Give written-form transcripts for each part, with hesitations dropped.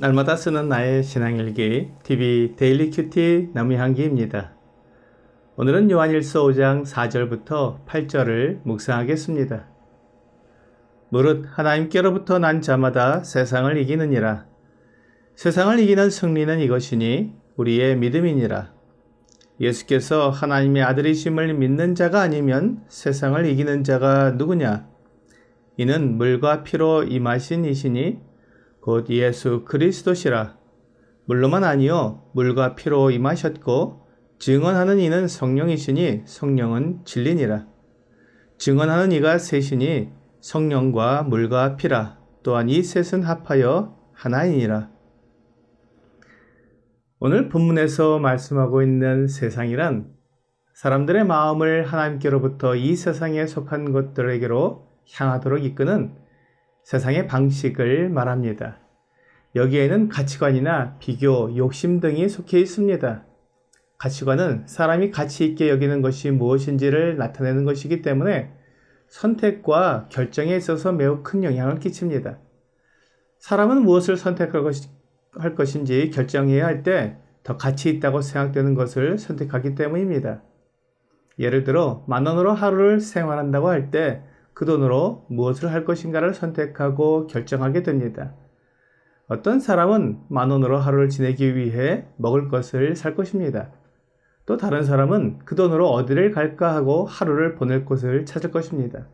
날마다 쓰는 나의 신앙일기 TV 데일리 큐티 나무향기입니다. 오늘은 요한일서 5장 4절부터 8절을 묵상하겠습니다. 무릇 하나님께로부터 난 자마다 세상을 이기느니라. 세상을 이기는 승리는 이것이니 우리의 믿음이니라. 예수께서 하나님의 아들이심을 믿는 자가 아니면 세상을 이기는 자가 누구냐? 이는 물과 피로 임하신 이시니 곧 예수 그리스도시라. 물로만 아니요 물과 피로 임하셨고 증언하는 이는 성령이시니 성령은 진리니라. 증언하는 이가 셋이니 성령과 물과 피라. 또한 이 셋은 합하여 하나이니라. 오늘 본문에서 말씀하고 있는 세상이란 사람들의 마음을 하나님께로부터 이 세상에 속한 것들에게로 향하도록 이끄는 세상의 방식을 말합니다. 여기에는 가치관이나 비교, 욕심 등이 속해 있습니다. 가치관은 사람이 가치 있게 여기는 것이 무엇인지를 나타내는 것이기 때문에 선택과 결정에 있어서 매우 큰 영향을 끼칩니다. 사람은 무엇을 선택할 것인지 결정해야 할 때 더 가치 있다고 생각되는 것을 선택하기 때문입니다. 예를 들어 10,000원으로 하루를 생활한다고 할 때 그 돈으로 무엇을 할 것인가를 선택하고 결정하게 됩니다. 어떤 사람은 10,000원으로 하루를 지내기 위해 먹을 것을 살 것입니다. 또 다른 사람은 그 돈으로 어디를 갈까 하고 하루를 보낼 곳을 찾을 것입니다.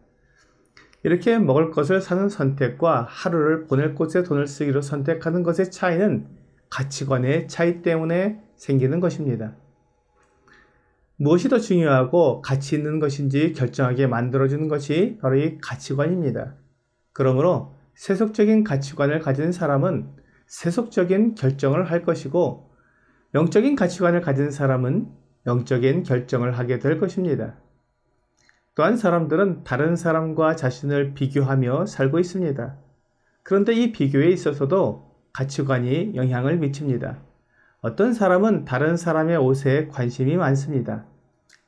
이렇게 먹을 것을 사는 선택과 하루를 보낼 곳에 돈을 쓰기로 선택하는 것의 차이는 가치관의 차이 때문에 생기는 것입니다. 무엇이 더 중요하고 가치 있는 것인지 결정하게 만들어주는 것이 바로 이 가치관입니다. 그러므로 세속적인 가치관을 가진 사람은 세속적인 결정을 할 것이고 영적인 가치관을 가진 사람은 영적인 결정을 하게 될 것입니다. 또한 사람들은 다른 사람과 자신을 비교하며 살고 있습니다. 그런데 이 비교에 있어서도 가치관이 영향을 미칩니다. 어떤 사람은 다른 사람의 옷에 관심이 많습니다.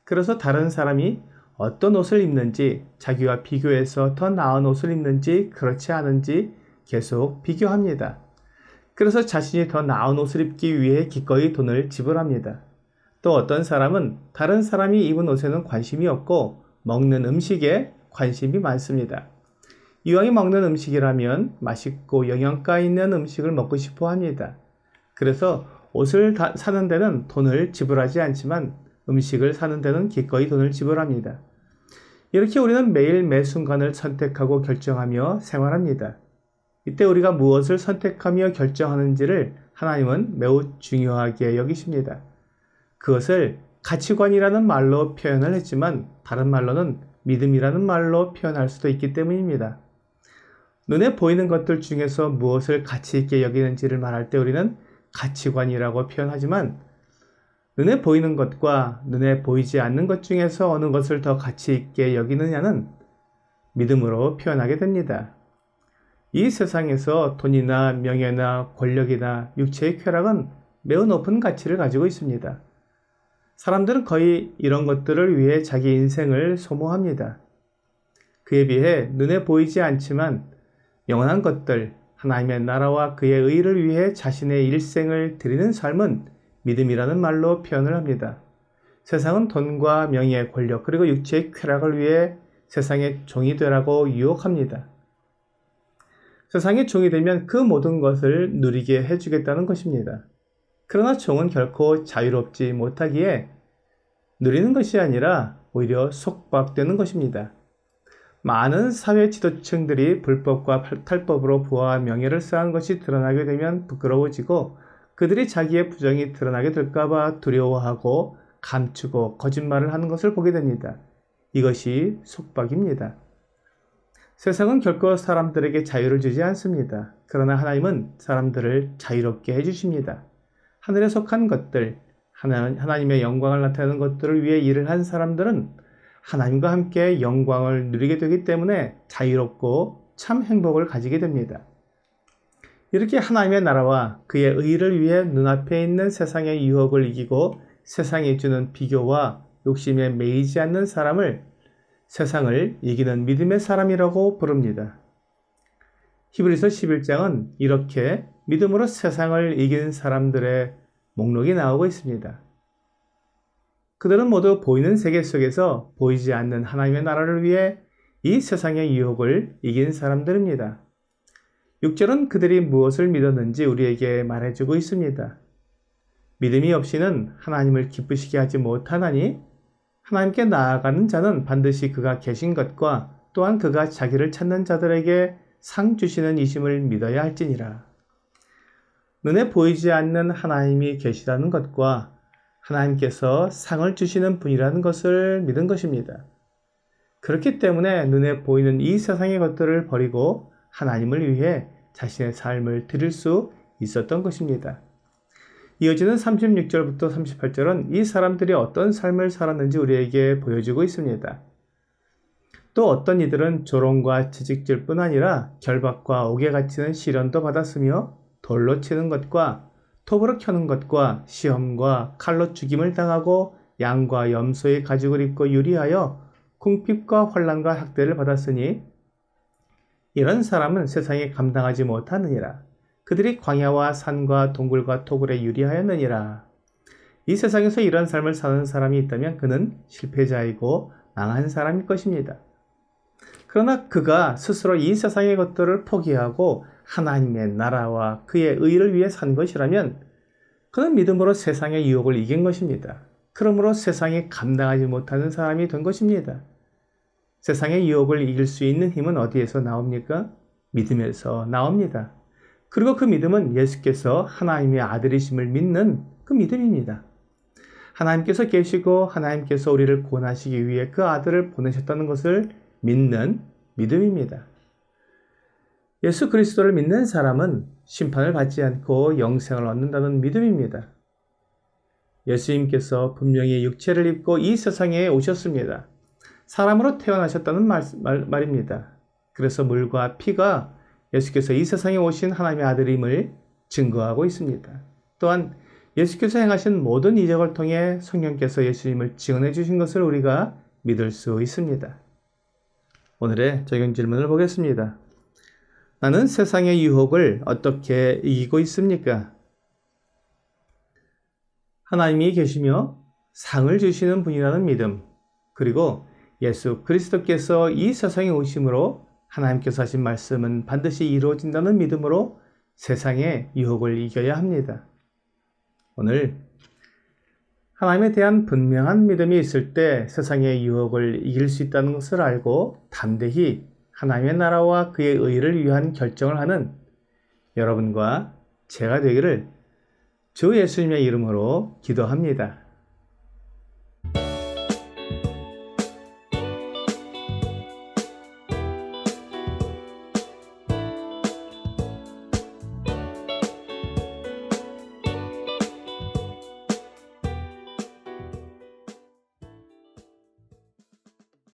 그래서 다른 사람이 어떤 옷을 입는지, 자기와 비교해서 더 나은 옷을 입는지 그렇지 않은지 계속 비교합니다. 그래서 자신이 더 나은 옷을 입기 위해 기꺼이 돈을 지불합니다. 또 어떤 사람은 다른 사람이 입은 옷에는 관심이 없고 먹는 음식에 관심이 많습니다. 이왕이 먹는 음식이라면 맛있고 영양가 있는 음식을 먹고 싶어 합니다. 그래서 옷을 사는 데는 돈을 지불하지 않지만 음식을 사는 데는 기꺼이 돈을 지불합니다. 이렇게 우리는 매일 매 순간을 선택하고 결정하며 생활합니다. 이때 우리가 무엇을 선택하며 결정하는지를 하나님은 매우 중요하게 여기십니다. 그것을 가치관이라는 말로 표현을 했지만 다른 말로는 믿음이라는 말로 표현할 수도 있기 때문입니다. 눈에 보이는 것들 중에서 무엇을 가치 있게 여기는지를 말할 때 우리는 가치관이라고 표현하지만 눈에 보이는 것과 눈에 보이지 않는 것 중에서 어느 것을 더 가치 있게 여기느냐는 믿음으로 표현하게 됩니다. 이 세상에서 돈이나 명예나 권력이나 육체의 쾌락은 매우 높은 가치를 가지고 있습니다. 사람들은 거의 이런 것들을 위해 자기 인생을 소모합니다. 그에 비해 눈에 보이지 않지만 영원한 것들, 하나님의 나라와 그의 의를 위해 자신의 일생을 드리는 삶은 믿음이라는 말로 표현을 합니다. 세상은 돈과 명예, 권력, 그리고 육체의 쾌락을 위해 세상의 종이 되라고 유혹합니다. 세상의 종이 되면 그 모든 것을 누리게 해주겠다는 것입니다. 그러나 종은 결코 자유롭지 못하기에 누리는 것이 아니라 오히려 속박되는 것입니다. 많은 사회 지도층들이 불법과 탈법으로 부와 명예를 쌓은 것이 드러나게 되면 부끄러워지고 그들이 자기의 부정이 드러나게 될까봐 두려워하고 감추고 거짓말을 하는 것을 보게 됩니다. 이것이 속박입니다. 세상은 결코 사람들에게 자유를 주지 않습니다. 그러나 하나님은 사람들을 자유롭게 해주십니다. 하늘에 속한 것들, 하나님의 영광을 나타내는 것들을 위해 일을 한 사람들은 하나님과 함께 영광을 누리게 되기 때문에 자유롭고 참 행복을 가지게 됩니다. 이렇게 하나님의 나라와 그의 의를 위해 눈앞에 있는 세상의 유혹을 이기고 세상이 주는 비교와 욕심에 매이지 않는 사람을 세상을 이기는 믿음의 사람이라고 부릅니다. 히브리서 11장은 이렇게 믿음으로 세상을 이긴 사람들의 목록이 나오고 있습니다. 그들은 모두 보이는 세계 속에서 보이지 않는 하나님의 나라를 위해 이 세상의 유혹을 이긴 사람들입니다. 6절은 그들이 무엇을 믿었는지 우리에게 말해주고 있습니다. 믿음이 없이는 하나님을 기쁘시게 하지 못하나니 하나님께 나아가는 자는 반드시 그가 계신 것과 또한 그가 자기를 찾는 자들에게 상 주시는 이심을 믿어야 할지니라. 눈에 보이지 않는 하나님이 계시다는 것과 하나님께서 상을 주시는 분이라는 것을 믿은 것입니다. 그렇기 때문에 눈에 보이는 이 세상의 것들을 버리고 하나님을 위해 자신의 삶을 드릴 수 있었던 것입니다. 이어지는 36절부터 38절은 이 사람들이 어떤 삶을 살았는지 우리에게 보여주고 있습니다. 또 어떤 이들은 조롱과 채찍질 뿐 아니라 결박과 옥에 갇히는 시련도 받았으며 돌로 치는 것과 톱으로 켜는 것과 시험과 칼로 죽임을 당하고 양과 염소의 가죽을 입고 유리하여 궁핍과 환난과 학대를 받았으니 이런 사람은 세상에 감당하지 못하느니라. 그들이 광야와 산과 동굴과 토굴에 유리하였느니라. 이 세상에서 이런 삶을 사는 사람이 있다면 그는 실패자이고 망한 사람일 것입니다. 그러나 그가 스스로 이 세상의 것들을 포기하고 하나님의 나라와 그의 의를 위해 산 것이라면 그는 믿음으로 세상의 유혹을 이긴 것입니다. 그러므로 세상에 감당하지 못하는 사람이 된 것입니다. 세상의 유혹을 이길 수 있는 힘은 어디에서 나옵니까? 믿음에서 나옵니다. 그리고 그 믿음은 예수께서 하나님의 아들이심을 믿는 그 믿음입니다. 하나님께서 계시고 하나님께서 우리를 구원하시기 위해 그 아들을 보내셨다는 것을 믿는 믿음입니다. 예수 그리스도를 믿는 사람은 심판을 받지 않고 영생을 얻는다는 믿음입니다. 예수님께서 분명히 육체를 입고 이 세상에 오셨습니다. 사람으로 태어나셨다는 말입니다. 그래서 물과 피가 예수께서 이 세상에 오신 하나님의 아들임을 증거하고 있습니다. 또한 예수께서 행하신 모든 이적을 통해 성령께서 예수님을 증언해 주신 것을 우리가 믿을 수 있습니다. 오늘의 적용 질문을 보겠습니다. 나는 세상의 유혹을 어떻게 이기고 있습니까? 하나님이 계시며 상을 주시는 분이라는 믿음, 그리고 예수 그리스도께서 이 세상에 오심으로 하나님께서 하신 말씀은 반드시 이루어진다는 믿음으로 세상의 유혹을 이겨야 합니다. 오늘 하나님에 대한 분명한 믿음이 있을 때 세상의 유혹을 이길 수 있다는 것을 알고 담대히 하나님의 나라와 그의 의를 위한 결정을 하는 여러분과 제가 되기를 주 예수님의 이름으로 기도합니다.